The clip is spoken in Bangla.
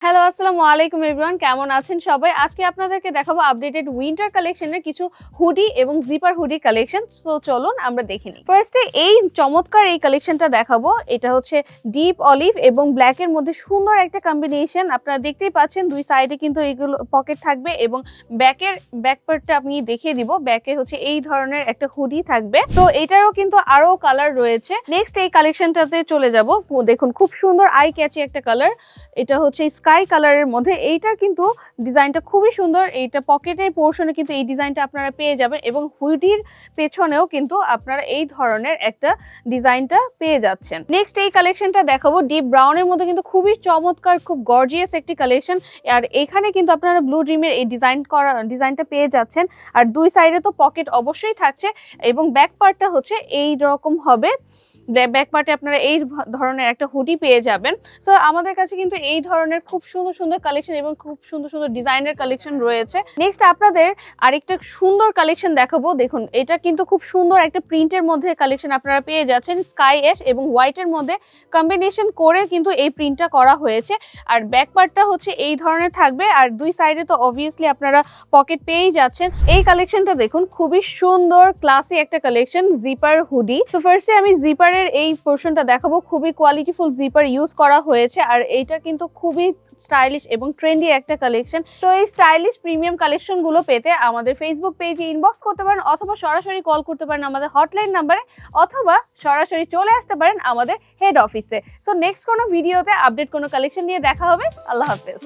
হ্যালো, আসসালামু আলাইকুম এভরিওয়ান, কেমন আছেন সবাই? আজকে আপনাদেরকে দেখাবো আপডেটেড উইন্টার কালেকশনের কিছু হুডি এবং জিপার হুডি কালেকশন। সো চলুন আমরা দেখে নিই। ফার্স্টে এই চমৎকার এই কালেকশনটা দেখাবো। এটা হচ্ছে ডিপ অলিভ এবং ব্ল্যাকের মধ্যে সুন্দর একটা কম্বিনেশন। আপনারা দেখতেই পাচ্ছেন দুই সাইডে কিন্তু এইগুলো পকেট থাকবে এবং ব্যাক পার্টটা আমি দেখিয়ে দিব। ব্যাকে হচ্ছে এই ধরনের একটা হুডি থাকবে। সো এটারও কিন্তু আরো কালার রয়েছে। নেক্সট এই কালেকশনটাতে চলে যাব। দেখুন খুব সুন্দর আই ক্যাচি একটা কালার। এটা হচ্ছে স্কাই কালারের মধ্যে। এইটার কিন্তু ডিজাইনটা খুবই সুন্দর। এইটা পকেটের পোর্শনে কিন্তু এই ডিজাইনটা আপনারা পেয়ে যাবেন এবং হুডির পেছনেও কিন্তু আপনারা এই ধরনের একটা ডিজাইনটা পেয়ে যাচ্ছেন। নেক্সট এই কালেকশনটা দেখাবো ডিপ ব্রাউনের মধ্যে, কিন্তু খুবই চমৎকার, খুব গর্জিয়াস একটি কালেকশন। আর এখানে কিন্তু আপনারা ব্লু ড্রিমের এই ডিজাইনটা পেয়ে যাচ্ছেন। আর দুই সাইডে তো পকেট অবশ্যই থাকছে এবং ব্যাক পার্টটা হচ্ছে এই রকম হবে। ব্যাক পার্টে আপনারা এই ধরনের একটা হুডি পেয়ে যাবেন। সো আমাদের কাছে কিন্তু এই ধরনের খুব সুন্দর সুন্দর কালেকশন এবং খুব সুন্দর সুন্দর ডিজাইনের কালেকশন রয়েছে। নেক্সট আপনাদের আরেকটা সুন্দর কালেকশন দেখাবো। দেখুন এটা কিন্তু খুব সুন্দর একটা প্রিন্টের মধ্যে কালেকশন আপনারা পেয়ে যাচ্ছেন। স্কাই অ্যাশ এবং হোয়াইটের মধ্যে কম্বিনেশন করে কিন্তু এই প্রিন্টটা করা হয়েছে। আর ব্যাক পার্টটা হচ্ছে এই ধরনের থাকবে আর দুই সাইডে তো অবভিয়াসলি আপনারা পকেট পেয়েই যাচ্ছেন। এই কালেকশনটা দেখুন খুবই সুন্দর ক্লাসি একটা কালেকশন, জিপার হুডি। তো ফার্স্টে আমি জিপারের এই পোর্শনটা দেখাবো। খুবই কোয়ালিটিফুল জিপার ইউজ করা হয়েছে আর এইটা কিন্তু খুবই স্টাইলিশ এবং ট্রেন্ডি একটা কালেকশন। সো এই স্টাইলিশ প্রিমিয়াম কালেকশন গুলো পেতে আমাদের ফেসবুক পেজে ইনবক্স করতে পারেন অথবা সরাসরি কল করতে পারেন আমাদের হটলাইন নাম্বারে, অথবা সরাসরি চলে আসতে পারেন আমাদের হেড অফিসে। সো নেক্সট কোনো ভিডিওতে আপডেট কোনো কালেকশন নিয়ে দেখা হবে। আল্লাহ হাফেজ।